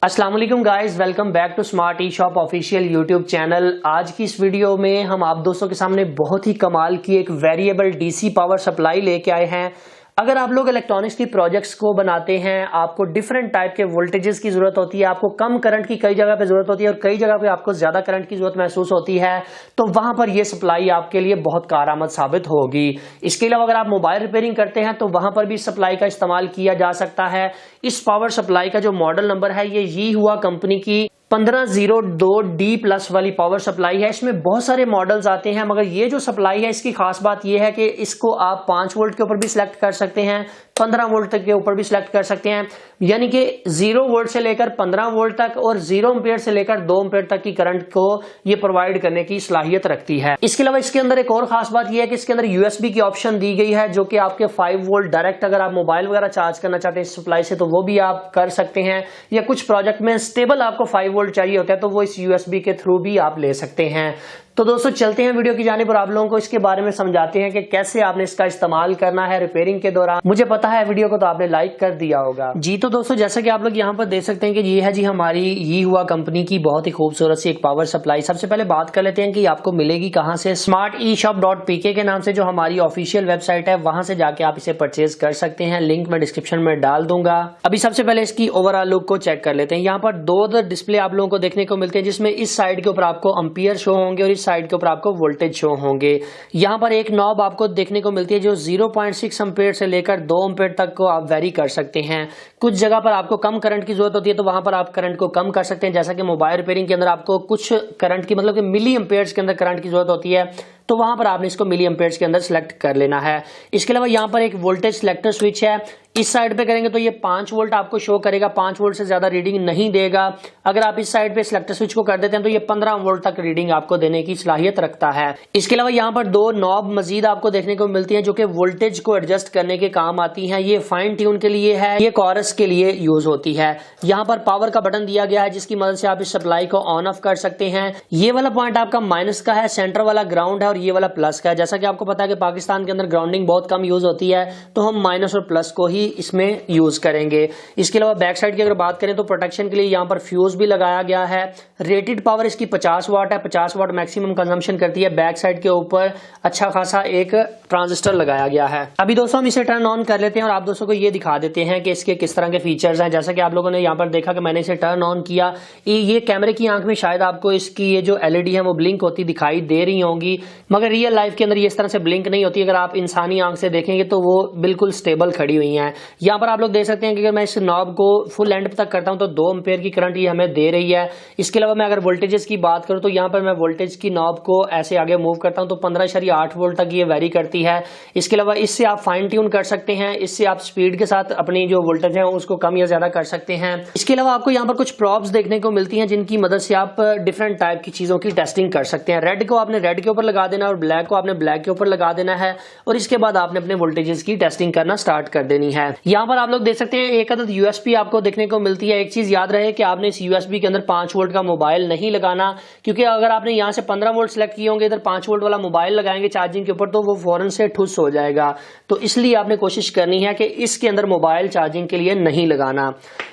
अस्सलाम वालेकुम guys, welcome back to smart E shop official YouTube channel. आज की इस वीडियो में हम आप दोस्तों के सामने बहुत ही कमाल की एक वेरिएबल डीसी पावर सप्लाई लेके आए हैं। अगर आप लोग इलेक्ट्रॉनिक्स की प्रोजेक्ट्स को बनाते हैं, आपको डिफरेंट टाइप के वोल्टेजेस की जरूरत होती है, आपको कम करंट की कई जगह पे जरूरत होती है और कई जगह पे आपको ज्यादा करंट की जरूरत महसूस होती है, तो वहां पर यह सप्लाई आपके लिए बहुत कारआमद साबित होगी। इसके अलावा अगर आप मोबाइल रिपेयरिंग करते हैं तो वहां पर भी सप्लाई का इस्तेमाल किया जा सकता है। इस पावर सप्लाई का जो मॉडल नंबर है ये यीहुआ कंपनी की 1502D+ वाली पावर सप्लाई है। इसमें बहुत सारे मॉडल्स आते हैं, मगर ये जो सप्लाई है इसकी खास बात यह है कि इसको आप 5 वोल्ट के ऊपर भी सिलेक्ट कर सकते हैं, 15 वोल्ट तक के ऊपर भी सिलेक्ट कर सकते हैं, यानी कि 0 वोल्ट से लेकर 15 वोल्ट तक और 0 एम्पीयर से लेकर 2 एम्पीयर तक की करंट को ये प्रोवाइड करने की सलाहियत रखती है। इसके अलावा इसके अंदर एक और खास बात यह है कि इसके अंदर USB की ऑप्शन दी गई है, जो कि आपके 5 वोल्ट डायरेक्ट अगर आप मोबाइल वगैरह चार्ज करना चाहते हैं इस सप्लाई से तो वो भी आप कर सकते हैं, या कुछ प्रोजेक्ट में स्टेबल आपको 5 वोल्ट चाहिए होता है तो वो इस USB के थ्रू भी आप ले सकते हैं। तो दोस्तों चलते हैं वीडियो की जानिब और आप लोगों को इसके बारे में समझाते हैं कि कैसे आपने इसका इस्तेमाल करना है रिपेयरिंग के दौरान। मुझे पता है वीडियो को तो आपने लाइक कर दिया होगा जी। तो दोस्तों जैसा कि आप लोग यहाँ पर देख सकते हैं कि ये है जी हमारी यीहुआ कंपनी की बहुत ही खूबसूरत सी एक पावर सप्लाई। सबसे पहले बात कर लेते हैं कि आपको मिलेगी कहाँ से। SmartEshop.Pk के नाम से जो हमारी ऑफिशियल वेबसाइट है वहां से जाके आप इसे परचेज कर सकते हैं, लिंक मैं डिस्क्रिप्शन में डाल दूंगा। अभी सबसे पहले इसकी ओवरऑल लुक को चेक कर लेते हैं। यहाँ पर 2 डिस्प्ले आप लोगों को देखने को मिलते हैं, जिसमें इस साइड के ऊपर आपको एम्पियर शो होंगे और इस साइड के ऊपर आपको वोल्टेज शो होंगे। यहाँ पर एक नॉब आपको देखने को मिलती है जो 0.6 एम्पीयर से लेकर 2 एम्पीयर तक को आप वेरी कर सकते हैं। कुछ जगह पर आपको कम करंट की जरूरत होती है तो वहां पर आप करंट को कम कर सकते हैं, जैसा कि मोबाइल रिपेयरिंग के अंदर आपको कुछ करंट की मतलब कि मिली एम्पीयर्स के अंदर करंट की जरूरत होती है, तो वहां पर आपने इसको मिली एम्पीयर्स के अंदर सेलेक्ट कर लेना है। इसके अलावा यहाँ पर एक वोल्टेज सिलेक्टर स्विच है, इस साइड पे करेंगे तो ये 5 वोल्ट आपको शो करेगा, 5 वोल्ट से ज्यादा रीडिंग नहीं देगा। अगर आप इस साइड पे सिलेक्टर स्विच को कर देते हैं तो ये 15 वोल्ट तक रीडिंग आपको देने की सलाहियत रखता है। इसके अलावा यहाँ पर 2 नॉब मजीद आपको देखने को मिलती हैं जो कि वोल्टेज को एडजस्ट करने के काम आती हैं। ये फाइन ट्यून के लिए है, ये कोरस के लिए यूज होती है। यहाँ पर पावर का बटन दिया गया है जिसकी मदद से आप इस सप्लाई को ऑन ऑफ कर सकते हैं। ये वाला पॉइंट आपका माइनस का है, सेंटर वाला ग्राउंड है और ये वाला प्लस का है। जैसा कि आपको पता है कि पाकिस्तान के अंदर ग्राउंडिंग बहुत कम यूज होती है, तो हम माइनस और प्लस को ही इसमें यूज करेंगे। इसके अलावा बैक साइड की अगर बात करें तो प्रोटेक्शन के लिए यहाँ पर फ्यूज भी लगाया गया है। रेटेड पावर इसकी 50 वाट है, 50 वाट मैक्सिमम कंजम्पशन करती है। बैक साइड के ऊपर अच्छा खासा एक ट्रांजिस्टर लगाया गया है। अभी दोस्तों हम इसे टर्न ऑन कर लेते हैं और आप दोस्तों को ये दिखा देते हैं कि इसके किस तरह के फीचर्स हैं। जैसा कि आप लोगों ने यहाँ पर देखा कि मैंने इसे टर्न ऑन किया, ये कैमरे की आंख में शायद आपको इसकी ये जो LED है वो ब्लिंक होती दिखाई दे रही होंगी, मगर रियल लाइफ के अंदर ये इस तरह से ब्लिंक नहीं होती। अगर आप इंसानी आंख से देखेंगे तो वो बिल्कुल स्टेबल खड़ी हुई है। यहाँ पर आप लोग देख सकते हैं कि अगर मैं इस नॉब को फुल एंड तक करता हूं तो 2 एम्पीयर की करंट ये हमें दे रही है। इसके अलावा मैं अगर वोल्टेजेस की बात करूं तो यहाँ पर मैं वोल्टेज की नॉब को ऐसे आगे मूव करता हूं तो 15.8 वोल्ट तक ये वेरी करती है। इसके अलावा इससे आप फाइन ट्यून कर सकते हैं, इससे आप स्पीड के साथ अपनी जो वोल्टेज है उसको कम या ज्यादा कर सकते हैं। इसके अलावा आपको यहाँ पर कुछ प्रॉप्स देखने को मिलती हैं जिनकी मदद से आप डिफरेंट टाइप की चीजों की टेस्टिंग कर सकते हैं। रेड को आपने रेड के ऊपर लगा देना और ब्लैक को आपने ब्लैक के ऊपर लगा देना है और इसके बाद आपने अपने वोल्टेजेस की टेस्टिंग करना स्टार्ट कर देनी है। यहाँ पर आप लोग देख सकते हैं एक अदद USB आपको देखने को मिलती है। एक चीज याद रहे कि आपने इस USB के अंदर 5 वोल्ट का मोबाइल नहीं लगाना, क्योंकि अगर आपने यहाँ से 15 वोल्ट सेलेक्ट किए होंगे, इधर 5 वोल्ट वाला मोबाइल लगाएंगे चार्जिंग के ऊपर तो वो फौरन से ठुस हो जाएगा। तो इसलिए आपने कोशिश करनी है कि इसके अंदर मोबाइल चार्जिंग के लिए नहीं लगाना।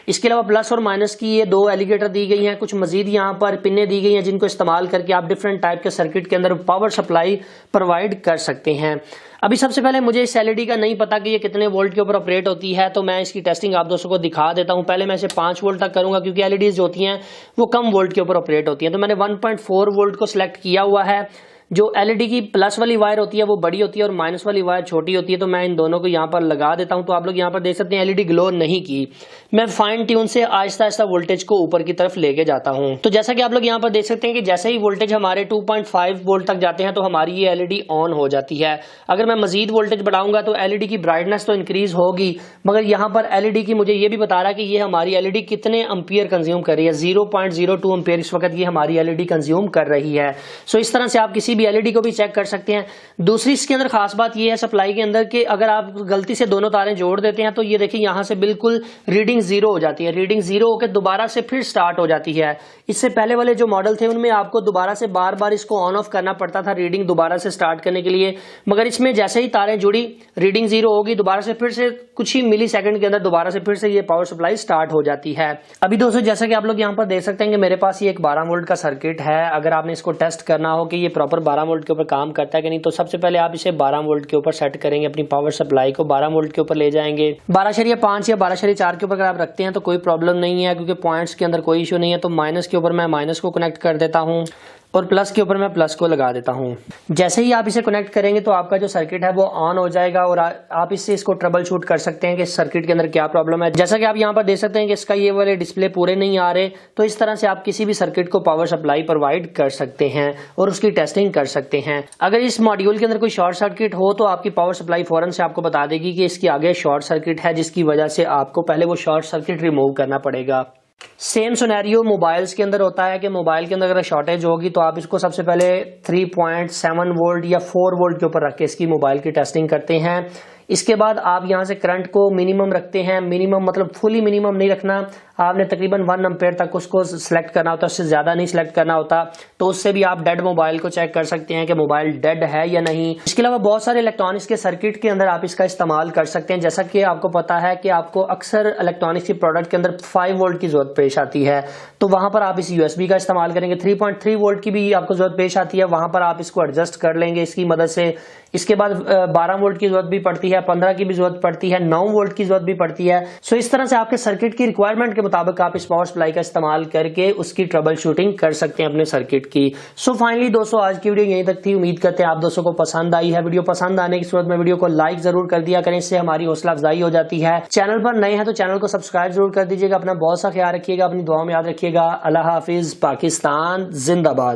इसके अलावा प्लस और माइनस की ये 2 एलिगेटर दी गई हैं, कुछ मजीद यहाँ पर पिने दी गई हैं जिनको इस्तेमाल करके आप डिफरेंट टाइप के सर्किट के अंदर पावर सप्लाई प्रोवाइड कर सकते हैं। अभी सबसे पहले मुझे इस LED का नहीं पता कि ये कितने वोल्ट के ऊपर ऑपरेट होती है, तो मैं इसकी टेस्टिंग आप दोस्तों को दिखा देता हूं। पहले मैं इसे 5 वोल्ट तक करूंगा क्योंकि LEDs जो होती हैं वो कम वोल्ट के ऊपर ऑपरेट होती हैं। तो मैंने 1.4 वोल्ट को सिलेक्ट किया हुआ है। जो LED की प्लस वाली वायर होती है वो बड़ी होती है और माइनस वाली वायर छोटी होती है, तो मैं इन दोनों को यहाँ पर लगा देता हूँ। तो आप लोग यहाँ पर देख सकते हैं LED ग्लो नहीं की, मैं फाइन ट्यून से आहिस्ता आहिस्ता वोल्टेज को ऊपर की तरफ लेके जाता हूँ। तो जैसा कि आप लोग यहाँ पर देख सकते हैं कि जैसे ही वोल्टेज हमारे 2.5 वोल्ट तक जाते हैं तो हमारी ये LED ऑन हो जाती है। अगर मैं मजीद वोल्टेज बढ़ाऊंगा तो LED की ब्राइटनेस तो इंक्रीज होगी, मगर यहाँ पर LED की मुझे ये भी बता रहा है कि ये हमारी LED कितने एम्पियर कंज्यूम कर रही है। 0.02 एम्पियर इस वक्त ये हमारी LED कंज्यूम कर रही है। सो इस तरह से आप किसी भी भी एलईडी को भी चेक कर सकते हैं। दूसरी इसके अंदर खास बात ये है सप्लाई के अंदर कि अगर आप गलती से दोनों तारें जोड़ देते हैं तो ये देखिए यहाँ से बिल्कुल रीडिंग जीरो हो जाती है, रीडिंग जीरो होकर दोबारा से फिर स्टार्ट हो जाती है। इससे पहले वाले जो मॉडल थे उनमें आपको दोबारा से बार बार इसको ऑन ऑफ करना पड़ता था रीडिंग दोबारा से स्टार्ट करने के लिए, मगर इसमें जैसे ही तारें जुड़ी रीडिंग जीरो होगी, दोबारा से फिर से कुछ ही मिली सेकंड के अंदर दोबारा से फिर से ये पावर सप्लाई स्टार्ट हो जाती है। अभी दोस्तों जैसा कि आप लोग यहाँ पर देख सकते हैं कि मेरे पास ये एक 12 वोल्ट का सर्किट है। अगर आपने इसको टेस्ट करना हो कि ये प्रॉपर 12 वोल्ट के ऊपर काम करता है कि नहीं, तो सबसे पहले आप इसे 12 वोल्ट के ऊपर सेट करेंगे, अपनी पावर सप्लाई को 12 वोल्ट के ऊपर ले जाएंगे। 12.5 या 12.4 के ऊपर अगर आप रखते हैं तो कोई प्रॉब्लम नहीं है, क्योंकि पॉइंट्स के अंदर कोई इशू नहीं है। तो माइनस के ऊपर मैं माइनस को कनेक्ट कर देता हूँ और प्लस के ऊपर मैं प्लस को लगा देता हूँ। जैसे ही आप इसे कनेक्ट करेंगे तो आपका जो सर्किट है वो ऑन हो जाएगा और आप इससे इसको ट्रबल शूट कर सकते हैं कि सर्किट के अंदर क्या प्रॉब्लम है। जैसा कि आप यहाँ पर देख सकते हैं कि इसका ये वाले डिस्प्ले पूरे नहीं आ रहे, तो इस तरह से आप किसी भी सर्किट को पावर सप्लाई प्रोवाइड कर सकते हैं और उसकी टेस्टिंग कर सकते हैं। अगर इस मॉड्यूल के अंदर कोई शॉर्ट सर्किट हो तो आपकी पावर सप्लाई फौरन से आपको बता देगी कि इसके आगे शॉर्ट सर्किट है, जिसकी वजह से आपको पहले वो शॉर्ट सर्किट रिमूव करना पड़ेगा। सेम सिनेरियो मोबाइल्स के अंदर होता है कि मोबाइल के अंदर अगर शॉर्टेज होगी तो आप इसको सबसे पहले 3.7 वोल्ट या 4 वोल्ट के ऊपर रख के इसकी मोबाइल की टेस्टिंग करते हैं। इसके बाद आप यहाँ से करंट को मिनिमम रखते हैं, मिनिमम मतलब फुली मिनिमम नहीं रखना, आपने तकरीबन 1 एम्पेयर तक उसको सिलेक्ट करना होता है, उससे ज़्यादा नहीं सिलेक्ट करना होता। तो उससे भी आप डेड मोबाइल को चेक कर सकते हैं कि मोबाइल डेड है या नहीं। इसके अलावा बहुत सारे इलेक्ट्रॉनिक्स के सर्किट के अंदर आप इसका इस्तेमाल कर सकते हैं। जैसा कि आपको पता है कि आपको अक्सर इलेक्ट्रॉनिक्स की प्रोडक्ट के अंदर 5 वोल्ट की जरूरत पेश आती है, तो वहां पर आप इस यूएसबी का इस्तेमाल करेंगे। 3.3 वोल्ट की भी आपको जरूरत पेश आती है, वहां पर आप इसको एडजस्ट कर लेंगे इसकी मदद से। इसके बाद 12 वोल्ट की जरूरत भी पड़ती है, 15 की भी जरूरत पड़ती है, 9 वोल्ट की जरूरत भी पड़ती है। सो इस तरह से आपके सर्किट की रिक्वायरमेंट के मुताबिक आप इस पावर सप्लाई का इस्तेमाल करके उसकी ट्रबल शूटिंग कर सकते हैं अपने सर्किट की। सो फाइनली दोस्तों आज की वीडियो यहीं तक थी। उम्मीद करते हैं आप दोस्तों को पसंद आई है। वीडियो पसंद आने की सूरत में वीडियो को लाइक जरूर कर दिया करें, इससे हमारी हौसला अफजाई हो जाती है। चैनल पर नए हैं तो चैनल को सब्सक्राइब जरूर कर दीजिएगा। अपना बहुत सा ख्याल रखिएगा, अपनी दुआ में याद रखिएगा। अल्लाह हाफिज, पाकिस्तान जिंदाबाद।